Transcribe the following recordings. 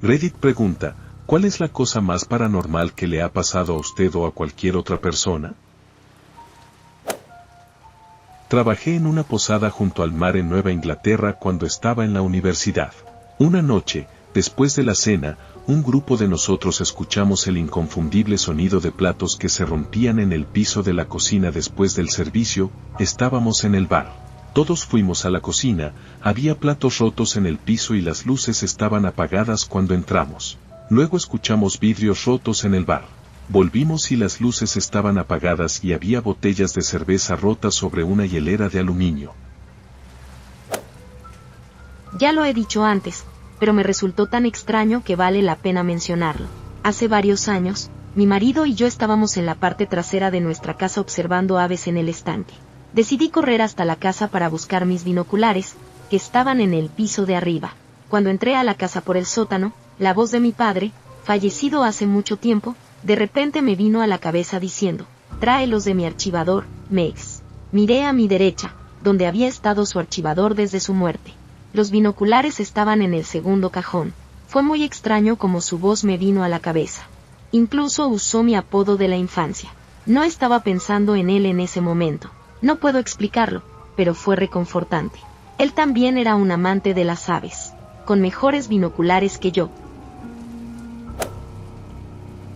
Reddit pregunta, ¿cuál es la cosa más paranormal que le ha pasado a usted o a cualquier otra persona? Trabajé en una posada junto al mar en Nueva Inglaterra cuando estaba en la universidad. Una noche, después de la cena, un grupo de nosotros escuchamos el inconfundible sonido de platos que se rompían en el piso de la cocina después del servicio. Estábamos en el bar. Todos fuimos a la cocina, había platos rotos en el piso y las luces estaban apagadas cuando entramos. Luego escuchamos vidrios rotos en el bar. Volvimos y las luces estaban apagadas y había botellas de cerveza rotas sobre una hielera de aluminio. Ya lo he dicho antes, pero me resultó tan extraño que vale la pena mencionarlo. Hace varios años, mi marido y yo estábamos en la parte trasera de nuestra casa observando aves en el estanque. Decidí correr hasta la casa para buscar mis binoculares, que estaban en el piso de arriba. Cuando entré a la casa por el sótano, la voz de mi padre, fallecido hace mucho tiempo, de repente me vino a la cabeza diciendo, tráelos de mi archivador, Mex. Miré a mi derecha, donde había estado su archivador desde su muerte. Los binoculares estaban en el segundo cajón. Fue muy extraño como su voz me vino a la cabeza. Incluso usó mi apodo de la infancia. No estaba pensando en él en ese momento. No puedo explicarlo, pero fue reconfortante. Él también era un amante de las aves, con mejores binoculares que yo.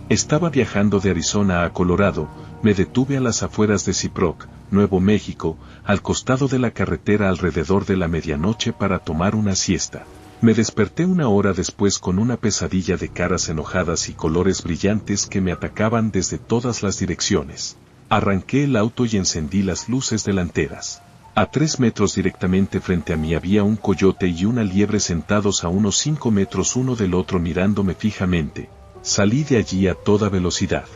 Estaba viajando de Arizona a Colorado, me detuve a las afueras de Ziproc, Nuevo México, al costado de la carretera alrededor de la medianoche para tomar una siesta. Me desperté una hora después con una pesadilla de caras enojadas y colores brillantes que me atacaban desde todas las direcciones. Arranqué el auto y encendí las luces delanteras. A 3 metros directamente frente a mí había un coyote y una liebre sentados a unos 5 metros uno del otro mirándome fijamente. Salí de allí a toda velocidad.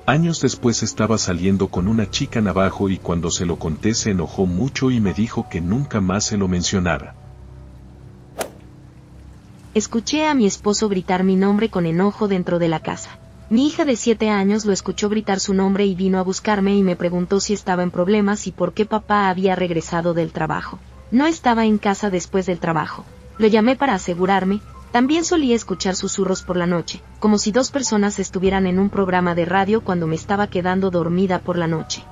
Años después estaba saliendo con una chica navajo y cuando se lo conté se enojó mucho y me dijo que nunca más se lo mencionara. Escuché a mi esposo gritar mi nombre con enojo dentro de la casa. Mi hija de 7 años lo escuchó gritar su nombre y vino a buscarme y me preguntó si estaba en problemas y por qué papá había regresado del trabajo. No estaba en casa después del trabajo. Lo llamé para asegurarme. También solía escuchar susurros por la noche, como si 2 personas estuvieran en un programa de radio cuando me estaba quedando dormida por la noche.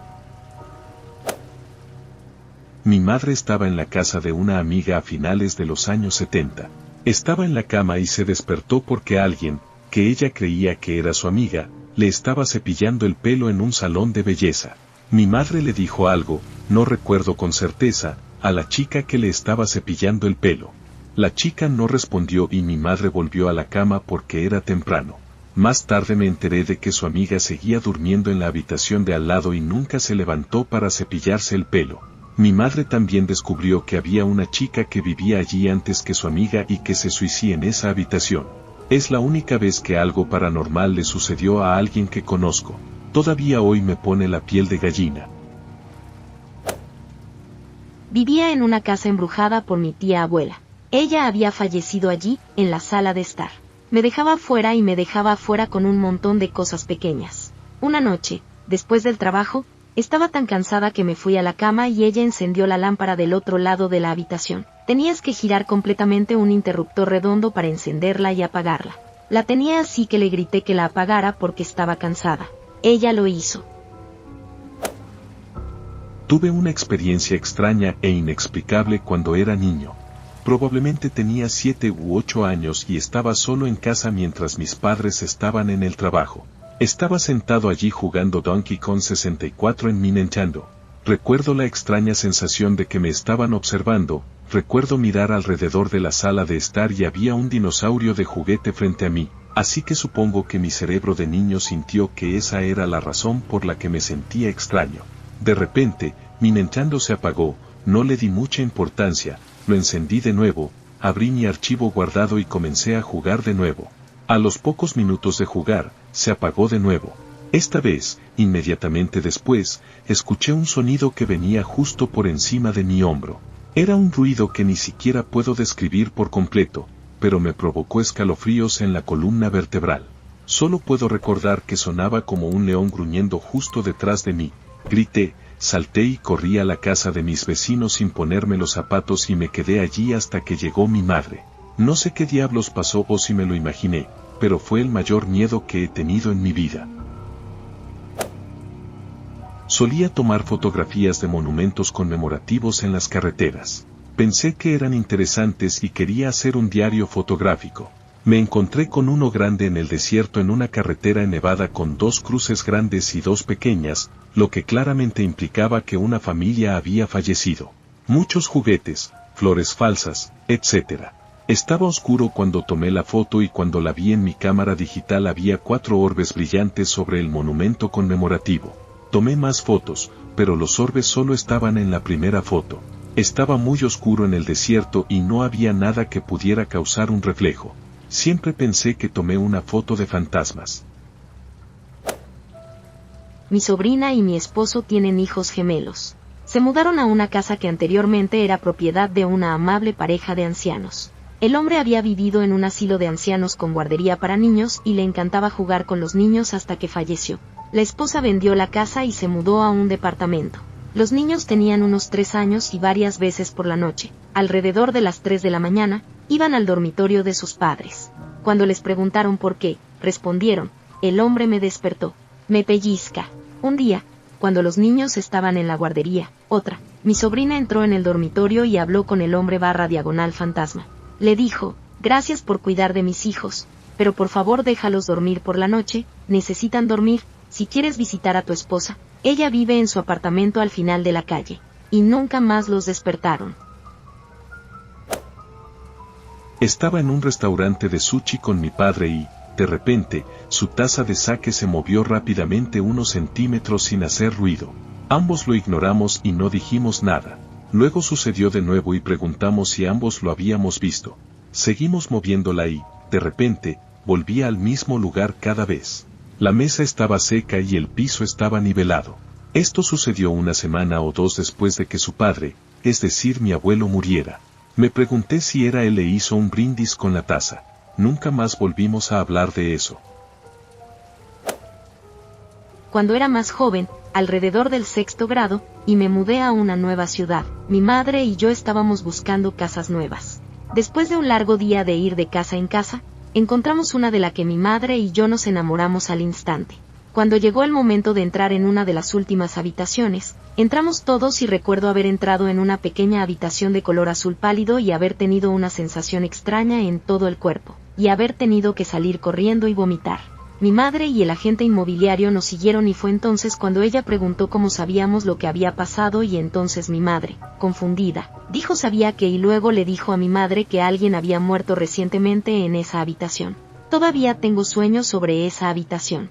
Mi madre estaba en la casa de una amiga a finales de los años 70. Estaba en la cama y se despertó porque alguien, que ella creía que era su amiga, le estaba cepillando el pelo en un salón de belleza. Mi madre le dijo algo, no recuerdo con certeza, a la chica que le estaba cepillando el pelo. La chica no respondió y mi madre volvió a la cama porque era temprano. Más tarde me enteré de que su amiga seguía durmiendo en la habitación de al lado y nunca se levantó para cepillarse el pelo. Mi madre también descubrió que había una chica que vivía allí antes que su amiga y que se suicidó en esa habitación. Es la única vez que algo paranormal le sucedió a alguien que conozco. Todavía hoy me pone la piel de gallina. Vivía en una casa embrujada por mi tía abuela. Ella había fallecido allí, en la sala de estar. Me dejaba fuera y me dejaba afuera con un montón de cosas pequeñas. Una noche, después del trabajo, estaba tan cansada que me fui a la cama y ella encendió la lámpara del otro lado de la habitación. Tenías que girar completamente un interruptor redondo para encenderla y apagarla. La tenía así que le grité que la apagara porque estaba cansada. Ella lo hizo. Tuve una experiencia extraña e inexplicable cuando era niño. Probablemente tenía 7 u 8 años y estaba solo en casa mientras mis padres estaban en el trabajo. Estaba sentado allí jugando Donkey Kong 64 en mi Nintendo. Recuerdo la extraña sensación de que me estaban observando, recuerdo mirar alrededor de la sala de estar y había un dinosaurio de juguete frente a mí, así que supongo que mi cerebro de niño sintió que esa era la razón por la que me sentía extraño. De repente, mi Nintendo se apagó, no le di mucha importancia, lo encendí de nuevo, abrí mi archivo guardado y comencé a jugar de nuevo. A los pocos minutos de jugar, se apagó de nuevo. Esta vez, inmediatamente después, escuché un sonido que venía justo por encima de mi hombro. Era un ruido que ni siquiera puedo describir por completo, pero me provocó escalofríos en la columna vertebral. Solo puedo recordar que sonaba como un león gruñendo justo detrás de mí. Grité, salté y corrí a la casa de mis vecinos sin ponerme los zapatos y me quedé allí hasta que llegó mi madre. No sé qué diablos pasó o si me lo imaginé, pero fue el mayor miedo que he tenido en mi vida. Solía tomar fotografías de monumentos conmemorativos en las carreteras. Pensé que eran interesantes y quería hacer un diario fotográfico. Me encontré con uno grande en el desierto en una carretera en Nevada con 2 cruces grandes y 2 pequeñas, lo que claramente implicaba que una familia había fallecido. Muchos juguetes, flores falsas, etc. Estaba oscuro cuando tomé la foto y cuando la vi en mi cámara digital había 4 orbes brillantes sobre el monumento conmemorativo. Tomé más fotos, pero los orbes solo estaban en la primera foto. Estaba muy oscuro en el desierto y no había nada que pudiera causar un reflejo. Siempre pensé que tomé una foto de fantasmas. Mi sobrina y mi esposo tienen hijos gemelos. Se mudaron a una casa que anteriormente era propiedad de una amable pareja de ancianos. El hombre había vivido en un asilo de ancianos con guardería para niños y le encantaba jugar con los niños hasta que falleció. La esposa vendió la casa y se mudó a un departamento. Los niños tenían unos 3 años y varias veces por la noche, alrededor de las 3 de la mañana, iban al dormitorio de sus padres. Cuando les preguntaron por qué, respondieron: el hombre me despertó, me pellizca. Un día, cuando los niños estaban en la guardería, mi sobrina entró en el dormitorio y habló con el hombre / fantasma. Le dijo: gracias por cuidar de mis hijos, pero por favor déjalos dormir por la noche, necesitan dormir. Si quieres visitar a tu esposa, ella vive en su apartamento al final de la calle. Y nunca más los despertaron. Estaba en un restaurante de sushi con mi padre y, de repente, su taza de sake se movió rápidamente unos centímetros sin hacer ruido. Ambos lo ignoramos y no dijimos nada. Luego sucedió de nuevo y preguntamos si ambos lo habíamos visto. Seguimos moviéndola y, de repente, volvía al mismo lugar cada vez. La mesa estaba seca y el piso estaba nivelado. Esto sucedió 1 semana o 2 después de que su padre, es decir mi abuelo, muriera. Me pregunté si era él e hizo un brindis con la taza. Nunca más volvimos a hablar de eso. Cuando era más joven, alrededor del 6º grado, y me mudé a una nueva ciudad, mi madre y yo estábamos buscando casas nuevas. Después de un largo día de ir de casa en casa, encontramos una de la que mi madre y yo nos enamoramos al instante. Cuando llegó el momento de entrar en una de las últimas habitaciones, entramos todos y recuerdo haber entrado en una pequeña habitación de color azul pálido y haber tenido una sensación extraña en todo el cuerpo, y haber tenido que salir corriendo y vomitar. Mi madre y el agente inmobiliario nos siguieron y fue entonces cuando ella preguntó cómo sabíamos lo que había pasado y entonces mi madre, confundida, dijo sabía que y luego le dijo a mi madre que alguien había muerto recientemente en esa habitación. Todavía tengo sueños sobre esa habitación.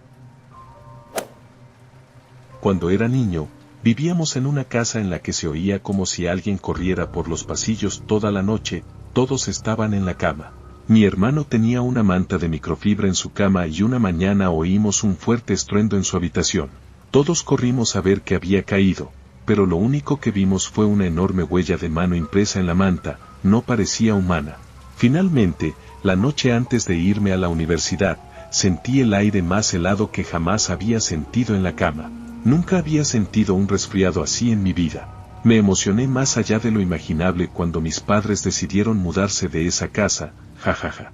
Cuando era niño, vivíamos en una casa en la que se oía como si alguien corriera por los pasillos toda la noche, todos estaban en la cama. Mi hermano tenía una manta de microfibra en su cama y una mañana oímos un fuerte estruendo en su habitación. Todos corrimos a ver qué había caído, pero lo único que vimos fue una enorme huella de mano impresa en la manta, no parecía humana. Finalmente, la noche antes de irme a la universidad, sentí el aire más helado que jamás había sentido en la cama. Nunca había sentido un resfriado así en mi vida. Me emocioné más allá de lo imaginable cuando mis padres decidieron mudarse de esa casa, jajaja.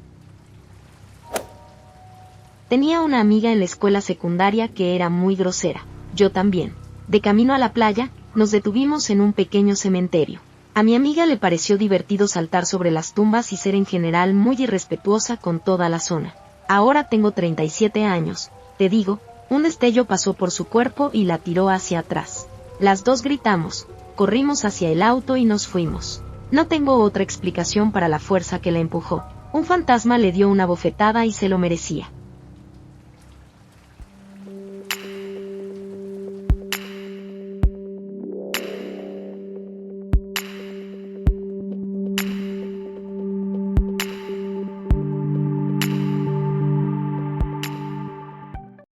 Tenía una amiga en la escuela secundaria que era muy grosera, yo también. De camino a la playa, nos detuvimos en un pequeño cementerio. A mi amiga le pareció divertido saltar sobre las tumbas y ser en general muy irrespetuosa con toda la zona. Ahora tengo 37 años, te digo, un destello pasó por su cuerpo y la tiró hacia atrás. Las dos gritamos, corrimos hacia el auto y nos fuimos. No tengo otra explicación para la fuerza que la empujó. Un fantasma le dio una bofetada y se lo merecía.